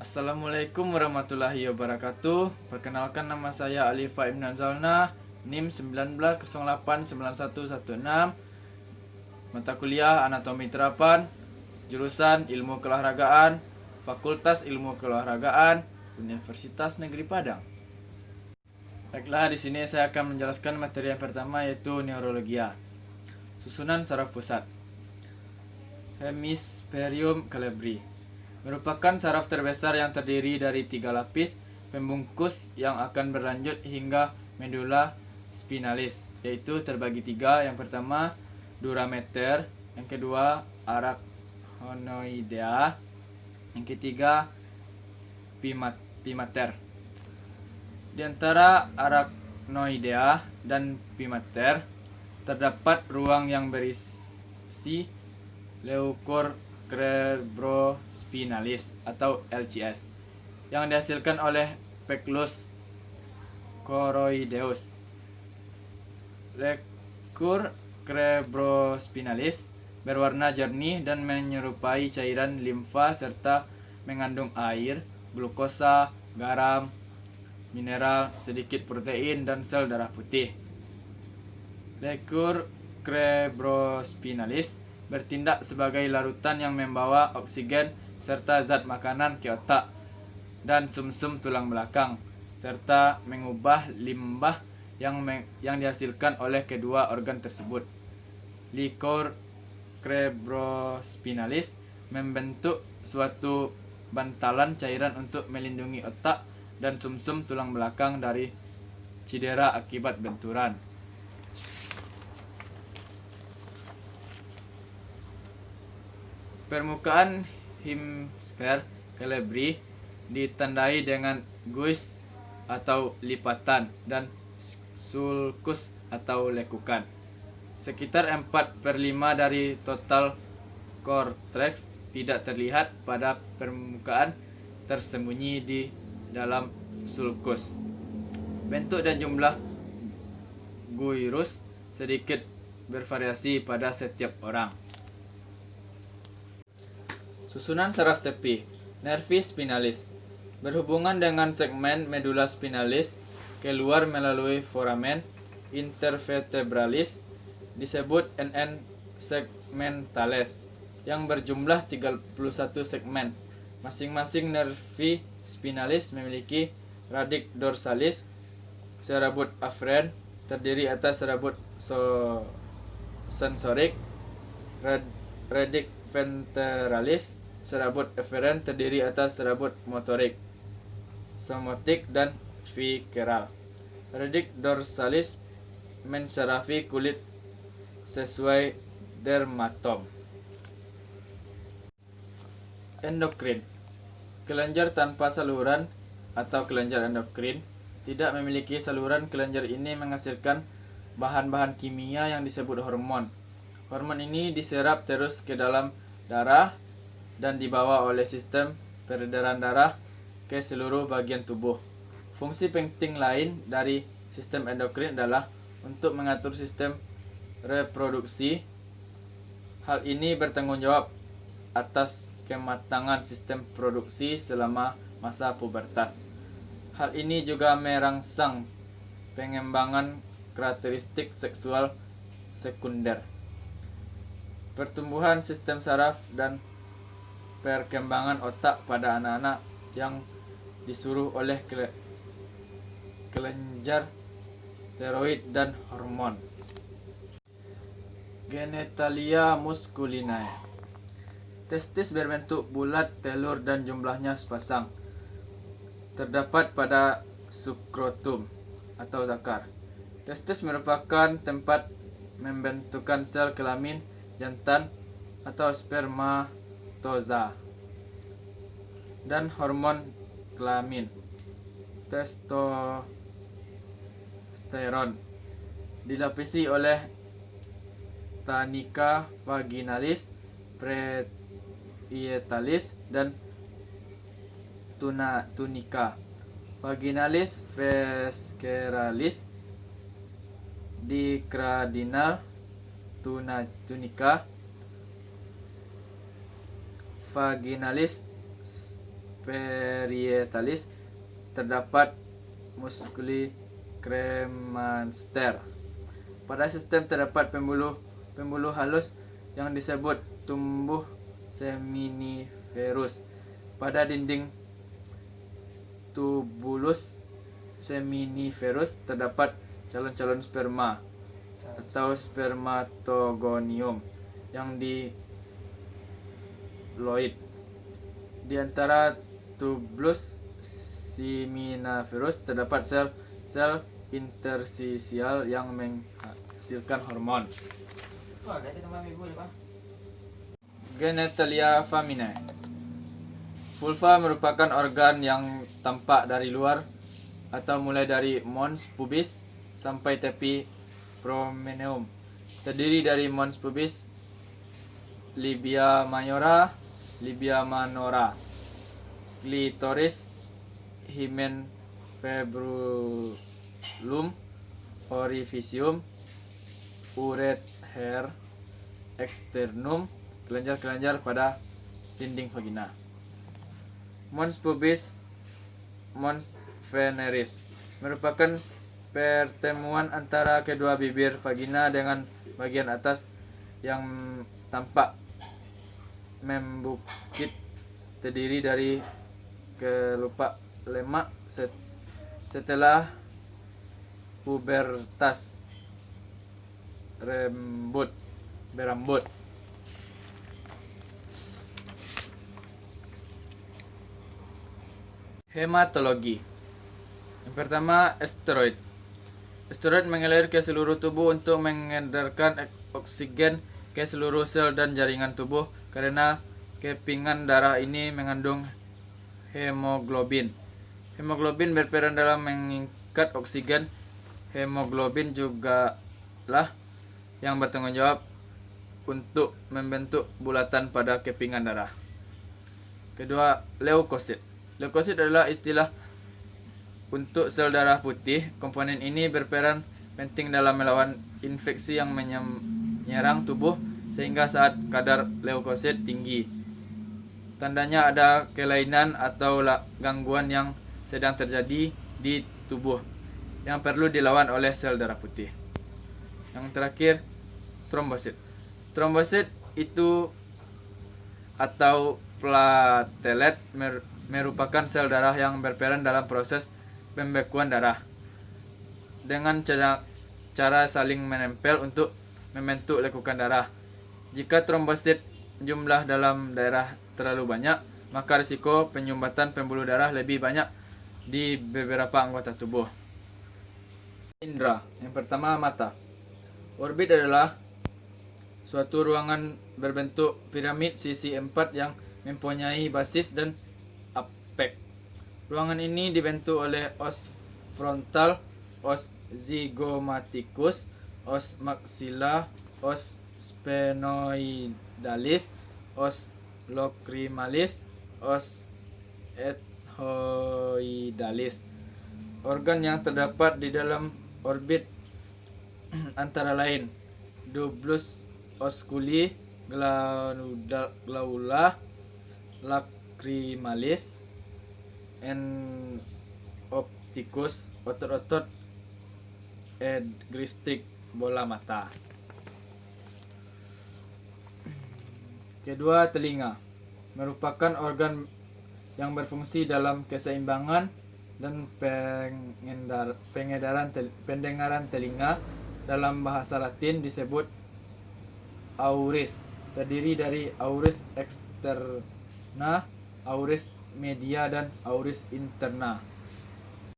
Assalamualaikum warahmatullahi wabarakatuh. Perkenalkan, nama saya Alifa Ibn Anzalna, NIM 19089116, mata kuliah Anatomi Terapan, jurusan Ilmu Keolahragaan, Fakultas Ilmu Keolahragaan, Universitas Negeri Padang. Baiklah, di sini saya akan menjelaskan materi yang pertama, yaitu neurologia. Susunan saraf pusat. Hemispherium cerebri merupakan saraf terbesar yang terdiri dari 3 lapis pembungkus yang akan berlanjut hingga medula spinalis, yaitu terbagi 3. Yang pertama dura mater, yang kedua arachnoidea, yang ketiga pimater. Di antara arachnoidea dan pimater terdapat ruang yang berisi leucor cerebrospinalis atau LCS yang dihasilkan oleh Pecklus choroideus. Leucor cerebrospinalis berwarna jernih dan menyerupai cairan limfa serta mengandung air, glukosa, garam, mineral, sedikit protein, dan sel darah putih. Leucor cerebrospinalis bertindak sebagai larutan yang membawa oksigen serta zat makanan ke otak dan sumsum tulang belakang, serta mengubah limbah yang dihasilkan oleh kedua organ tersebut. Leucor cerebrospinalis membentuk suatu bantalan cairan untuk melindungi otak dan sumsum tulang belakang dari cedera akibat benturan. Permukaan hemisfer cerebri ditandai dengan guis atau lipatan dan sulcus atau lekukan. Sekitar 4/5 dari total korteks tidak terlihat pada permukaan, tersembunyi di dalam sulcus. Bentuk dan jumlah guirus sedikit bervariasi pada setiap orang. Susunan saraf tepi. Nervis spinalis berhubungan dengan segmen medula spinalis keluar melalui foramen intervertebralis, disebut NN segmentales, yang berjumlah 31 segmen. Masing-masing nervi spinalis memiliki radix dorsalis, serabut afferent terdiri atas serabut sensorik, radix ventralis, serabut efferent terdiri atas serabut motorik, somatik, dan visceral. Radix dorsalis menserafi kulit sesuai dermatom. Endokrin. Kelenjar tanpa saluran atau kelenjar endokrin tidak memiliki saluran. Kelenjar ini menghasilkan bahan-bahan kimia yang disebut hormon. Hormon ini diserap terus ke dalam darah dan dibawa oleh sistem peredaran darah ke seluruh bagian tubuh. Fungsi penting lain dari sistem endokrin adalah untuk mengatur sistem reproduksi. Hal ini bertanggung jawab atas kematangan sistem produksi selama masa pubertas. Hal ini juga merangsang pengembangan karakteristik seksual sekunder, pertumbuhan sistem saraf, dan perkembangan otak pada anak-anak yang disuruh oleh kelenjar tiroid dan hormon. Genitalia masculinae. Testis berbentuk bulat, telur, dan jumlahnya sepasang. Terdapat pada skrotum atau zakar. Testis merupakan tempat pembentukan sel kelamin jantan atau spermatoza dan hormon kelamin, testosteron, dilapisi oleh tunica vaginalis, pretietalis, dan tunica vaginalis visceralis, dicradinal, tunica vaginalis parietalis terdapat musculi cremaster. Pada sistem terdapat pembuluh halus yang disebut tumbuh seminiferus. Pada dinding tubulus seminiferus terdapat calon-calon sperma atau spermatogonium yang diploid. Di antara tubulus seminiferus terdapat sel interstisial yang menghasilkan hormon. Genitalia feminae. Vulva merupakan organ yang tampak dari luar atau mulai dari mons pubis sampai tepi promenum. Terdiri dari mons pubis, labia majora, labia minora, klitoris, hymen febulum, orificium, ureter, externum, kelenjar-kelenjar pada dinding vagina. Mons pubis, mons veneris merupakan pertemuan antara kedua bibir vagina dengan bagian atas yang tampak membukit, terdiri dari kelopak lemak setelah pubertas berambut. Hematologi. Yang pertama, steroid. Steroid mengalir ke seluruh tubuh untuk mengedarkan oksigen ke seluruh sel dan jaringan tubuh karena kepingan darah ini mengandung hemoglobin. Hemoglobin berperan dalam mengikat oksigen. Hemoglobin juga lah yang bertanggung jawab untuk membentuk bulatan pada kepingan darah. Kedua, leukosit. Leukosit adalah istilah untuk sel darah putih. Komponen ini berperan penting dalam melawan infeksi yang menyerang tubuh sehingga saat kadar leukosit tinggi, tandanya ada kelainan atau gangguan yang sedang terjadi di tubuh yang perlu dilawan oleh sel darah putih. Yang terakhir, trombosit. Trombosit itu atau platelet merupakan sel darah yang berperan dalam proses pembekuan darah dengan cara saling menempel untuk membentuk lekukan darah. Jika trombosit jumlah dalam daerah terlalu banyak, maka risiko penyumbatan pembuluh darah lebih banyak di beberapa anggota tubuh. Indra. Yang pertama, mata. Orbit adalah suatu ruangan berbentuk piramid sisi 4 yang mempunyai basis dan apek. Ruangan ini dibentuk oleh os frontal, os zygomaticus, os maxilla, os sphenoidalis, os lacrimalis, os ethmoidalis. Organ yang terdapat di dalam orbit antara lain Dubulus osculi, glandula lacrimalis, opticus, otot-otot, gristik, bola mata. Kedua, telinga merupakan organ yang berfungsi dalam keseimbangan dan pendengaran telinga. Dalam bahasa Latin disebut auris, terdiri dari auris externa, auris media, dan auris interna.